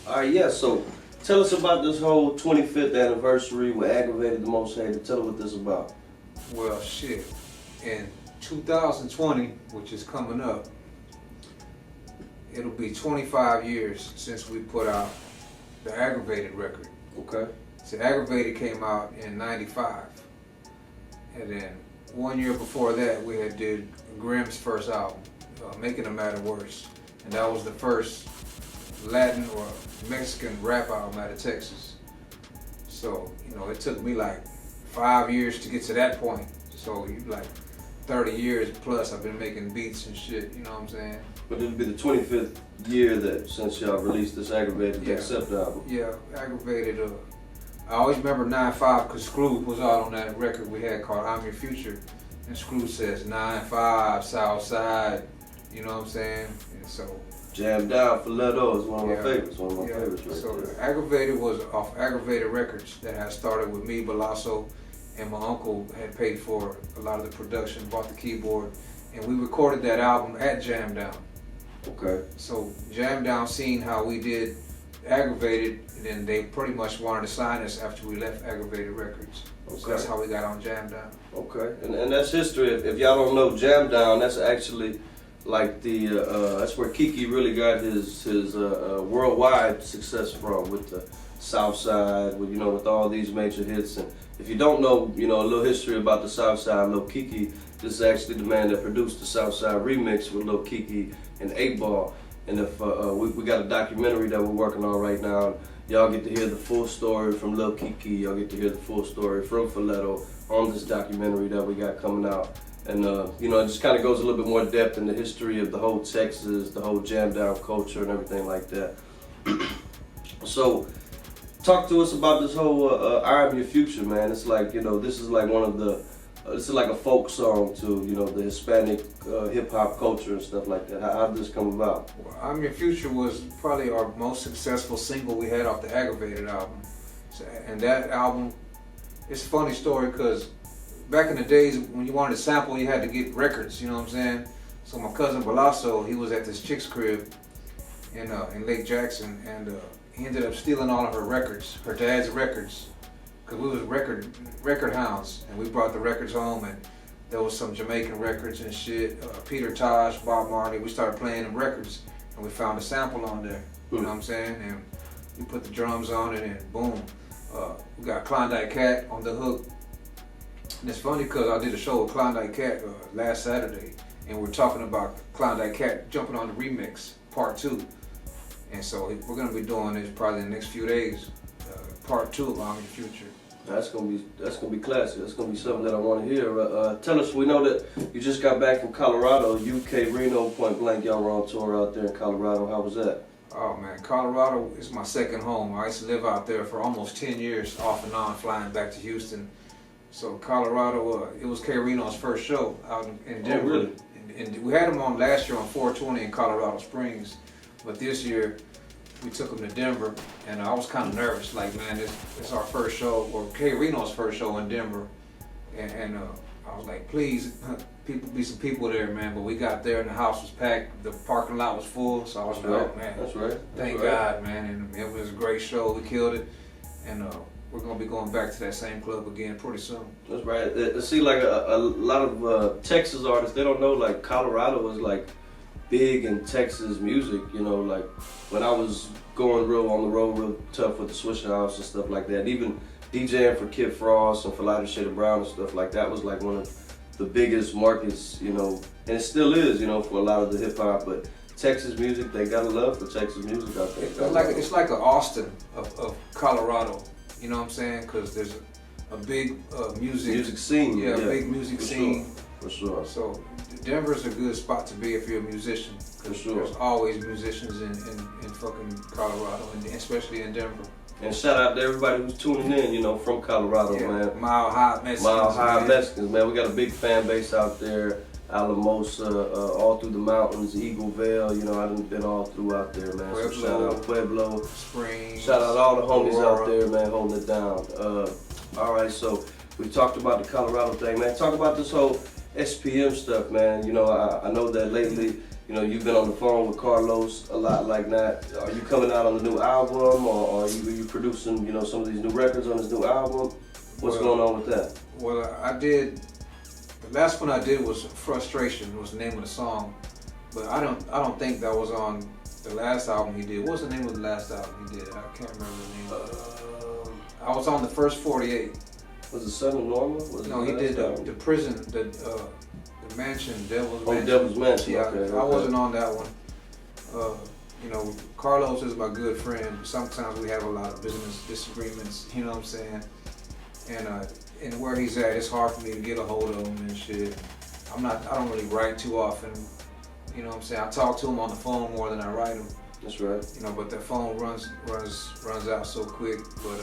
All right, yeah, so tell us about this whole 25th anniversary with Aggravated the Most Hated. Tell us what this is about. Well, shit. In 2020, which is coming up, it'll be 25 years since we put out the Aggravated record. Okay. So Aggravated came out in 95. And then 1 year before that, we had did Grimm's first album, Making the Matter Worse. And that was the first Latin or Mexican rap album out of Texas. So, it took me like 5 years to get to that point. So, like 30 years plus I've been making beats and shit, you know what I'm saying? But it'll be the 25th year that since y'all released this Aggravated Accept album. Yeah, Aggravated. I always remember 9-5 because Screw was out on that record we had called I'm Your Future. And Screw says 9-5, Southside, you know what I'm saying? And so Jam Down FILERO is one of my favorites, right so there. Aggravated was off Aggravated Records that had started with me, Balasso, and my uncle had paid for a lot of the production, bought the keyboard, and we recorded that album at Jam Down. Okay. So Jam Down seen how we did Aggravated, and then they pretty much wanted to sign us after we left Aggravated Records. Okay. So that's how we got on Jam Down. Okay, and that's history. If y'all don't know, Jam Down, that's actually like the that's where Kiki really got his worldwide success from, with the South Side, with with all these major hits. And if you don't know, a little history about the South Side, Lil Kiki, this is actually the man that produced the South Side remix with Lil Kiki and 8-Ball. And if we got a documentary that we're working on right now, y'all get to hear the full story from Lil Kiki, y'all get to hear the full story from FILERO on this documentary that we got coming out. And it just kind of goes a little bit more depth in the history of the whole Texas, the whole Jam Down culture and everything like that. So, talk to us about this whole I'm Your Future, man. It's like, this is like one of the, this is like a folk song to, the Hispanic hip hop culture and stuff like that. How did this come about? Well, I'm Your Future was probably our most successful single we had off the Aggravated album. And that album, it's a funny story because back in the days when you wanted to sample, you had to get records, you know what I'm saying? So my cousin Balasso, he was at this chick's crib in Lake Jackson, and he ended up stealing all of her records, her dad's records, because we was record hounds, and we brought the records home, and there was some Jamaican records and shit, Peter Tosh, Bob Marley. We started playing them records, and we found a sample on there, you know what I'm saying? And we put the drums on it, and boom, we got Klondike Cat on the hook. And it's funny because I did a show with Klondike Cat last Saturday, and we're talking about Klondike Cat jumping on the remix, part 2. And so we're gonna be doing this probably in the next few days, part 2 of I'm Your Future. That's gonna be classic. That's gonna be something that I want to hear. Tell us. We know that you just got back from Colorado, UK, Reno, point blank. Y'all were on tour out there in Colorado. How was that? Oh man, Colorado is my second home. I used to live out there for almost 10 years, off and on, flying back to Houston. So Colorado, it was K. Reno's first show out in Denver. Oh, really? And we had him on last year on 420 in Colorado Springs, but this year we took him to Denver, and I was kind of nervous, like, man, it's our first show, or K. Reno's first show in Denver, and I was like, please, be some people there, man. But we got there and the house was packed, the parking lot was full, so I was like, oh man, that's right. Thank God, man, and it was a great show. We killed it, and we're gonna be going back to that same club again pretty soon. That's right. See, like a lot of Texas artists, they don't know like Colorado is like big in Texas music. Like when I was going real on the road, real tough with the SWISHA House and stuff like that. Even DJing for Kid Frost and for Lighter Shade of Brown and stuff like that was like one of the biggest markets, and it still is, for a lot of the hip hop. But Texas music, they got a love for Texas music out there. It's like an Austin of Colorado. You know what I'm saying? Because there's a big music scene. Yeah, a big music scene. For sure. So Denver's a good spot to be if you're a musician. For sure. There's always musicians in fucking Colorado, and especially in Denver. And shout out to everybody who's tuning in, from Colorado, man. Mile High Mexicans. Mile High Mexicans, man. We got a big fan base out there. Alamosa, all through the mountains, Eagle Vale, I done been all through out there, man. Pueblo, so shout out Pueblo, Springs, shout out all the homies Aurora. out there, man, holding it down. All right, so we talked about the Colorado thing, man. Talk about this whole SPM stuff, man. I know that lately You know, you've been on the phone with Carlos a lot like that. Are you coming out on the new album, or are you producing, you know, some of these new records on this new album? What's going on with that? Well, I did. The last one I did was "Frustration" was the name of the song, but I don't think that was on the last album he did. What was the name of the last album he did? I can't remember the name. I was on the first 48. Was it Southern Normal? No, he did the prison, the mansion, Devil's Mansion. Devil's Mansion. Yeah, Okay. I wasn't on that one. You know, Carlos is my good friend. Sometimes we have a lot of business disagreements. You know what I'm saying? And where he's at, it's hard for me to get a hold of him and shit. I don't really write too often. You know what I'm saying? I talk to him on the phone more than I write him. That's right. You know, but that phone runs out so quick. But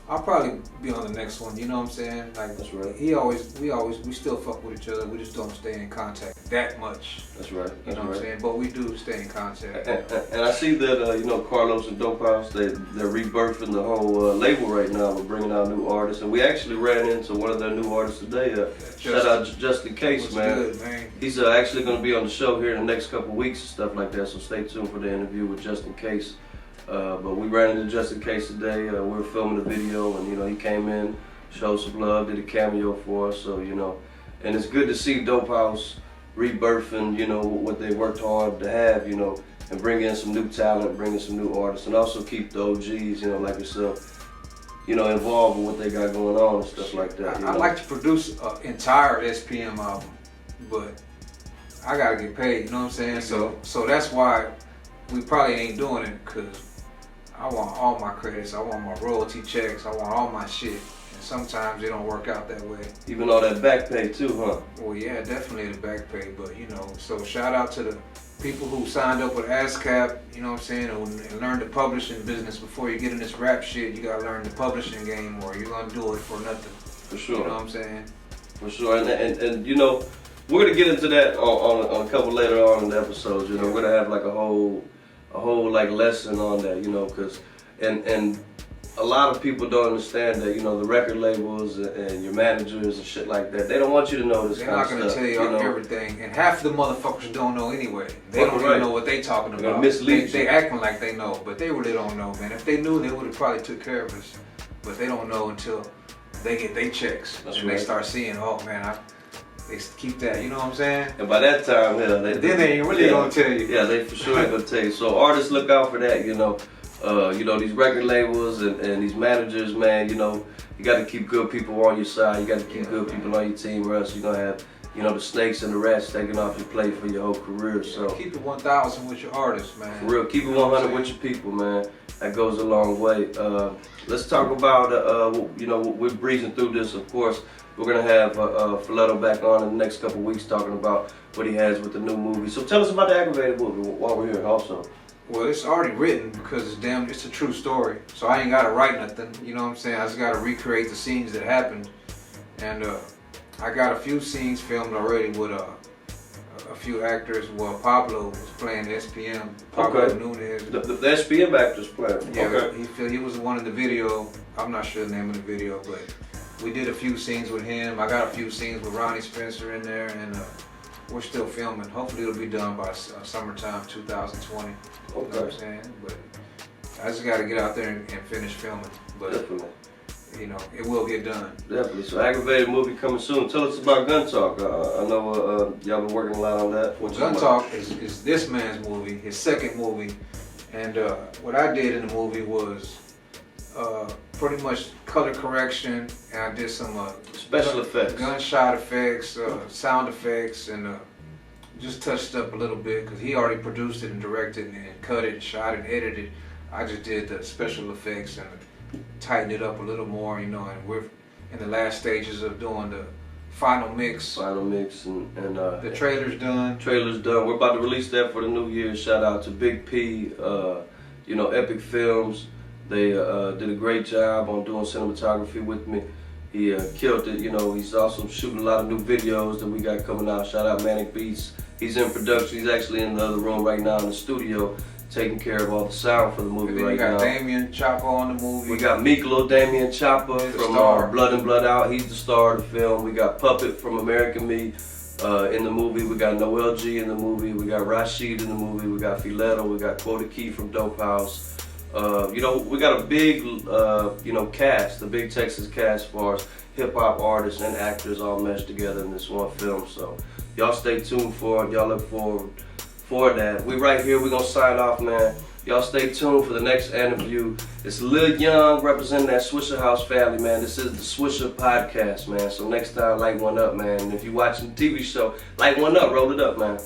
I'll probably be on the next one. You know what I'm saying? Like, that's right. We still fuck with each other. We just don't stay in contact that much. That's right. You know what I'm saying? But we do stay in contact. And I see that you know, Carlos and Dope House, they're rebirthing the whole label right now. We're bringing out new artists, and we actually ran into one of their new artists today. Shout out to Justin Case, man. Good, man. He's actually going to be on the show here in the next couple of weeks and stuff like that. So stay tuned for the interview with Justin Case. But we ran into Justin Case today. We were filming a video, and you know, he came in, showed some love, did a cameo for us. So you know, and it's good to see Dope House rebirthing, you know, what they worked hard to have, you know, and bring in some new talent, bring in some new artists, and also keep the OGs, you know, like yourself, you know, involved in what they got going on and stuff like that. I'd like to produce an entire SPM album, but I gotta get paid. You know what I'm saying? So that's why we probably ain't doing it, because I want all my credits, I want my royalty checks, I want all my shit. And sometimes it don't work out that way. Even all that back pay too, huh? Well, yeah, definitely the back pay, but you know, so shout out to the people who signed up with ASCAP, you know what I'm saying, and learned the publishing business. Before you get in this rap shit, you gotta learn the publishing game, or you're gonna do it for nothing. For sure. You know what I'm saying? For sure, and you know, we're gonna get into that on a couple later on in the episodes. You know, we're gonna have like a whole like lesson on that. You know, because and a lot of people don't understand that. You know, the record labels and your managers and shit like that, they don't want you to know this They're kind of stuff. They're not gonna tell you everything, and half of the motherfuckers don't know anyway. They don't even know what they talking about. They acting like they know, but they really don't know, man. If they knew, they would have probably took care of us. But they don't know until they get their checks. That's and right. They start seeing, oh man, they keep that, you know what I'm saying? And by that time, they ain't really gonna tell you. Yeah, they for sure ain't gonna tell you. So artists, look out for that, you know. You know, these record labels and these managers, man, you know, you got to keep good people on your side. You got to keep good people on your team, or else you're going to have, you know, the snakes and the rats taking off your plate for your whole career. So keep it 1,000 with your artists, man. For real, keep it 100 with your people, man. That goes a long way. Let's talk about, you know, we're breezing through this, of course. We're going to have FILERO back on in the next couple of weeks talking about what he has with the new movie. So tell us about the Aggravated movie while we're here also. Well, it's already written because it's a true story. So I ain't got to write nothing, you know what I'm saying? I just got to recreate the scenes that happened. And I got a few scenes filmed already with a few actors. Well, Pablo was playing the SPM. Pablo Nunez. The SPM actors playing? Yeah, okay. he was the one in the video. I'm not sure the name of the video, but we did a few scenes with him. I got a few scenes with Ronnie Spencer in there, and we're still filming. Hopefully it'll be done by summertime 2020. Okay. You know what I'm saying? But I just got to get out there and finish filming. But definitely. You know, it will get done. Definitely. So Aggravated movie coming soon. Tell us about Gun Talk. I know y'all been working a lot on that. Well, Gun Talk is this man's movie, his second movie. And what I did in the movie was pretty much color correction, and I did some special effects, gunshot effects, sound effects, and just touched up a little bit because he already produced it and directed and cut it and shot and edited it. I just did the special effects and tightened it up a little more, you know, and we're in the last stages of doing the final mix. And the trailer's done. We're about to release that for the new year. Shout out to Big P, you know, Epic Films. They did a great job on doing cinematography with me. He killed it, you know. He's also shooting a lot of new videos that we got coming out. Shout out Manic Beats. He's in production. He's actually in the other room right now in the studio, taking care of all the sound for the movie right now. We got Damien Chopper on the movie. We got Miklo Damien Chopper from Blood and Blood Out. He's the star of the film. We got Puppet from American Me. in the movie. We got Noel G in the movie. We got Rashid in the movie. We got FILERO. We got Quota Key from Dope House. You know, we got a big, you know, cast, a big Texas cast as far as hip-hop artists and actors all meshed together in this one film. So y'all stay tuned for it. Y'all look forward for that. We right here. We're going to sign off, man. Y'all stay tuned for the next interview. It's Lil Young representing that Swisha House family, man. This is the SWISHA Podcast, man. So next time, light one up, man. And if you're watching the TV show, light one up, roll it up, man.